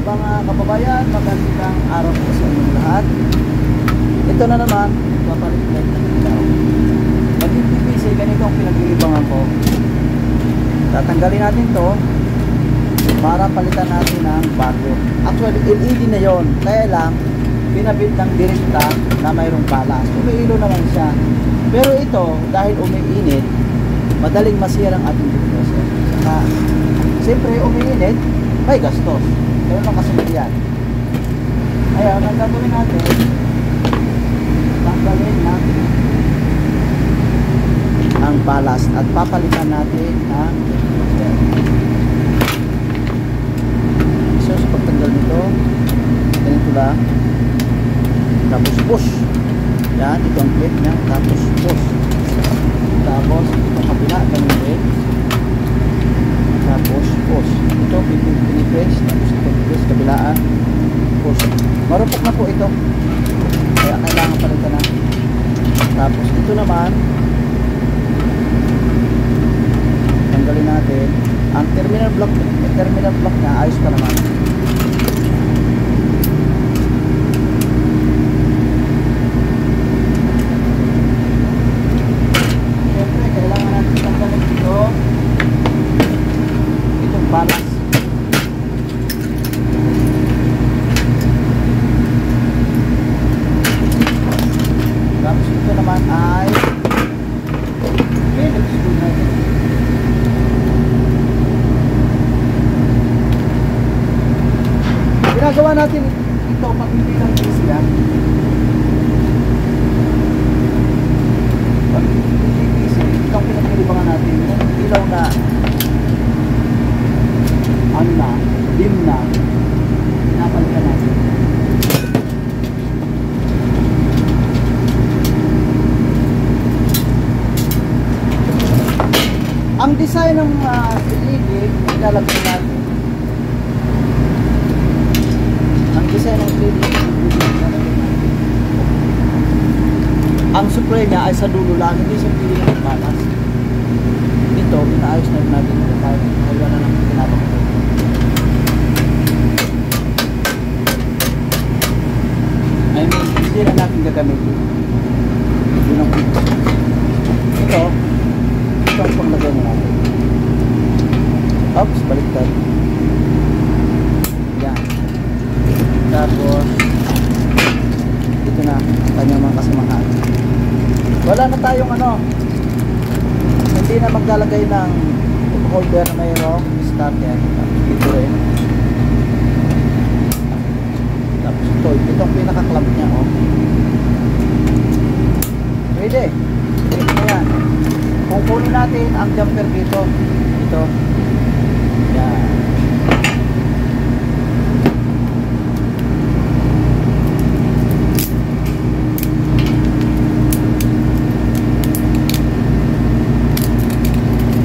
Mga kababayan, magandang araw po sa inyong lahat. Ito na naman, papalit light ng ilaw. Maging PVC, ganito ang pinag-iibangan ko. Tatanggalin natin to para palitan natin ng bago. Actually, LED na yon, kaya lang pinabit ng direkta na mayroong balas. Umiilo naman siya. Pero ito, dahil umiinit, madaling masira ang ating diffuser. Saka, siyempre umiinit, may gastos. Pero lang kasunod yan. Ayan, ang gagawin natin, tanggalin natin ang ballast at papalitan natin ang diffuser. So, sa pagtanggal nito, ganito lang. Tapos push. Yan, ito ang clip niya. Tapos push. Tapos, ang kabila, ganun din. Tapos push. Ito, pinipress. Tapos ito, press, kabilaan. Push. Marupok na po ito. Kaya kailangan palitan na. Tapos ito naman, tanggalin natin. Ang terminal block niya, ayos pa naman. Siyempre, kailangan natin tanggalin ito. Itong balance. Tapos ito naman ay Phillips screw natin. Ginagawa natin ito pag hindi lang easy yan. Pag hindi easy, ito ang pinagkalibangan natin. Yung ilaw na ano na, dim na, pinapalitan natin. Ang design ng LED, ilalagay natin. Ang design ng LED, ang supply niya ay sa dulo lang, hindi sa pili ng balas. Ito, inaayos na natin ito kahit wala na ng pinapakita. I mean, hindi na natin gagamitin. Yun ang ito. Ito ang panglagay na natin. Oops, baliktad. Yan. Tapos ito na ang kanyang mga kasamahan. Wala na tayong hindi na maglalagay ng holder na mayroong starter. Ito rin. Tapos ito ang pinaka-clamp niya, oh. Pwede. Pwede na yan. Kukunin natin ang jumper dito. Ito. Yan.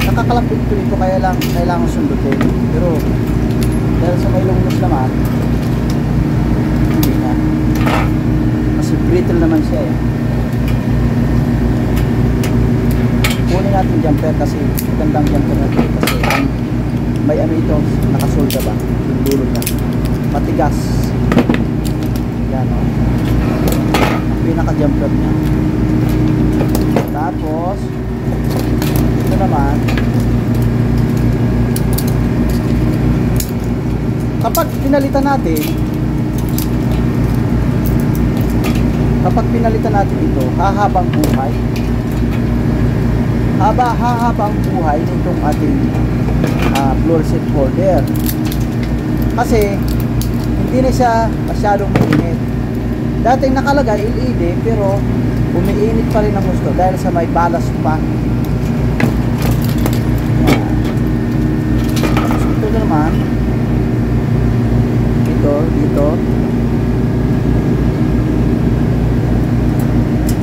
Nakakalapit ito kaya lang kailangan sundutin. Pero dahil sa may lungness naman, hindi na. Kasi brittle naman siya eh. Kunin natin jumper kasi magandang jumper natin kasi may ito, nakasolda ba yung dulo niya, matigas yan o, ang pinaka jumper niya. Tapos ito naman, kapag pinalitan natin ito, hahabang buhay hahaba ang buhay nitong ating floor set holder kasi hindi na siya masyadong mainit. Dating nakalagay LED pero umiinit pa rin ang gusto dahil sa may balas pa. Tapos ito naman, dito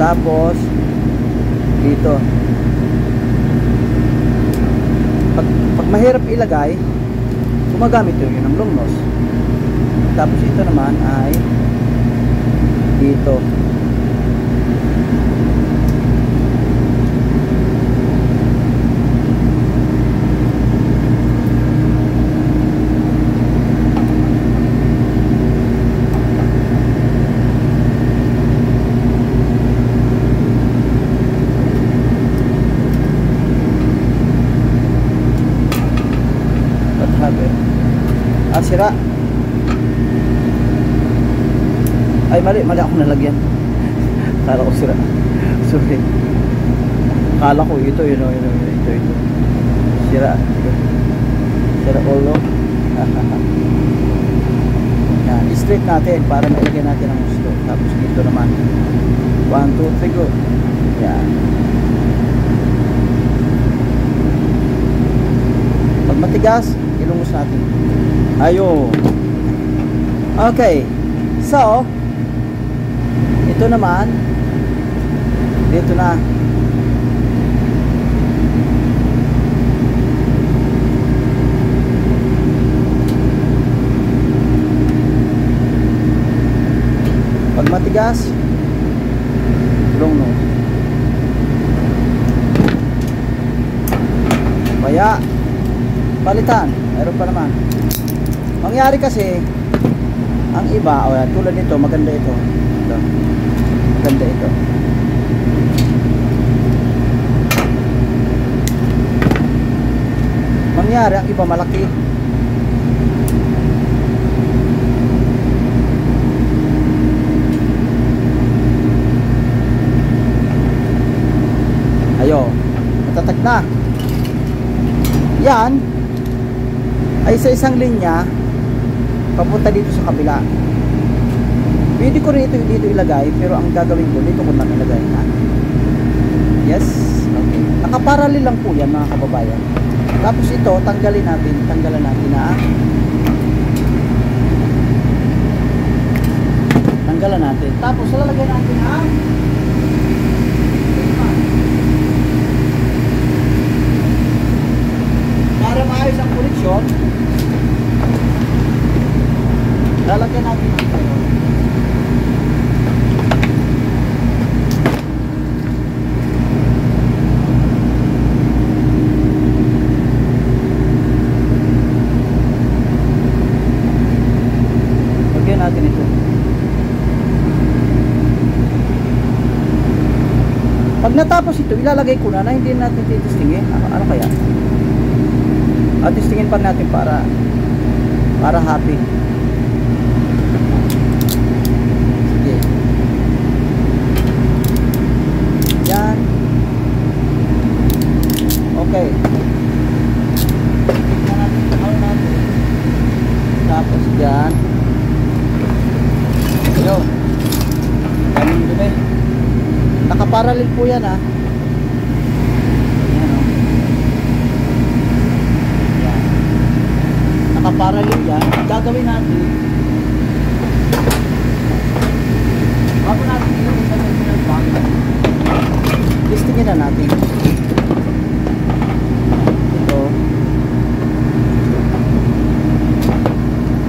tapos dito. Pag mahirap ilagay, gumagamit yun ng long nose. Tapos ito naman ay dito. cover. Sira. Ay, mali ako nalagyan. Kala ko sira. Sorry. Kala ko ito, ito. Sira. Sira ulo. Yan, straight natin para mailagay natin ang gusto. Tapos dito naman. 1, 2, 3, go. Yan. Pag matigas, ilungos natin. Ayun. Okay. So, ito naman, dito na. Pag matigas, long no. Kaya, palitan. Meron pa naman. Mangyari kasi, ang iba, tulad nito, maganda ito. Ito. Maganda ito. Mangyari, ang iba malaki. Ayo, matatag na. Yan ay sa isang linya papunta dito sa kabila. Pwede ko rin ito dito ilagay, pero ang gagawin ko dito ko na ilagay na. Yes, okay. Nakaparallel lang po yan mga kababayan. Tapos ito, tanggalan natin na. Tanggalan natin. Tapos lalagyan natin ang para maayos ang koneksyon. Lalagyan natin ang tayo. Lagyan natin ito. Pag natapos ito, ilalagay ko na hindi natin titistingin. Ano kaya? At testingin pa natin para happy. Sige. Yan. Okay. Tignan natin kung natin. Tapos yan. Ayun. Ganun dumi. Nakaparallel po yan ha. Nakaparallel yan. Gagawin natin bago natin ilagay sa terminal box, listingin na natin ito.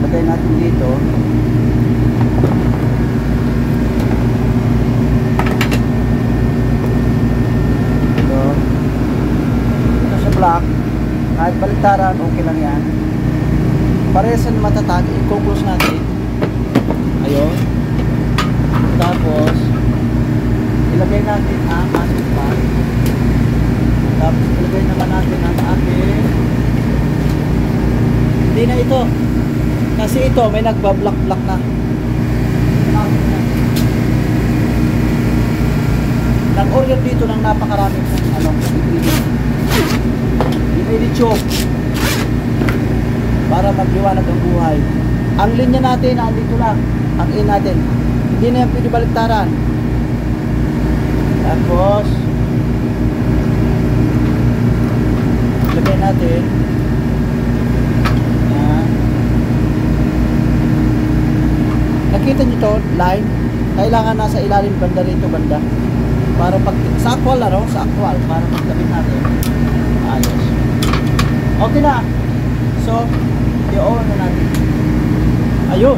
Lagay natin dito. Ito sa block, kahit baliktaran okay lang yan. Parehas na matatag, i-close natin. Ayun. Tapos ilagay natin ang ating pan. Tapos ilagay naman natin ang ating, hindi na ito kasi ito may nagbablock na. Nag-order dito ng napakaraming choke para magliwanag ang buhay. Ang linya natin andito lang, ang in natin, hindi na yan pwede baliktaran. Tapos lagay natin yan. Nakita nyo to, line, kailangan nasa ilalim banda rito, banda, para pag sa actual sa actual, para pagkabit natin ayos. Okay na. So i-on na natin. Ayun,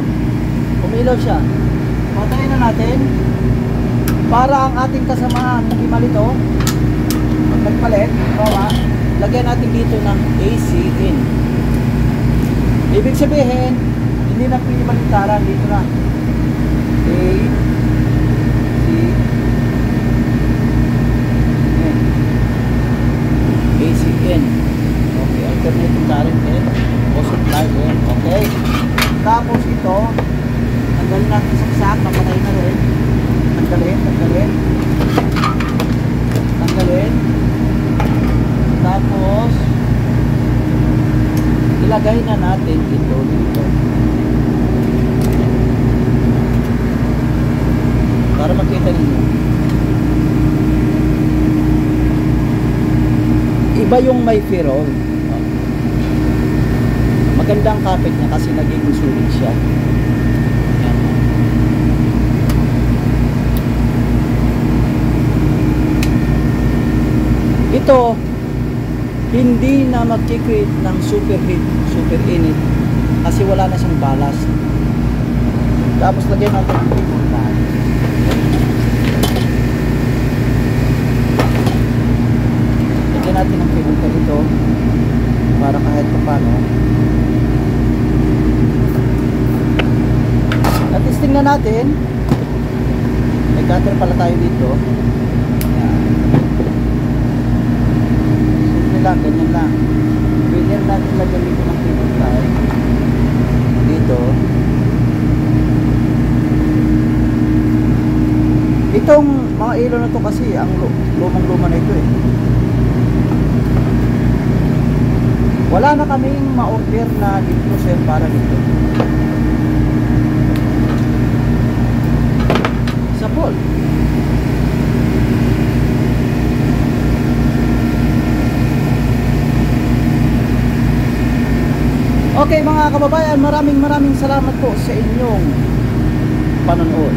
umilaw siya. Patayin na natin para ang ating kasamahan hindi malito. Pag nagpalit, lagyan natin dito ng AC in. Ibig sabihin, hindi na pwede baliktaran, dito na AC in. Okay, alternating current in, positive. Tapos ito, tanggalin natin sa saksak, napatay na rin. Tanggalin. Tapos, ilagay na natin ito dito. Para makita ninyo. Iba yung may ferrol. Magandang kapit niya kasi nagiging sulit siya. Yan. Ito, hindi na mag-create ng superheat, super init kasi wala na siyang ballast. Tapos lagyan natin ang pinuntahan. Lagyan natin ang pinuntahan dito para kahit pa paano. At-testing na natin. May cutter pala tayo dito. Lang, ganyan lang. Pwede natin lagyan dito ng pinuntahan dito. Itong mga ilaw na to kasi ang lumang-luma na ito eh. Wala na kaming ma-order na diffuser para dito. Sa pool. Okay mga kababayan, maraming salamat po sa inyong panonood.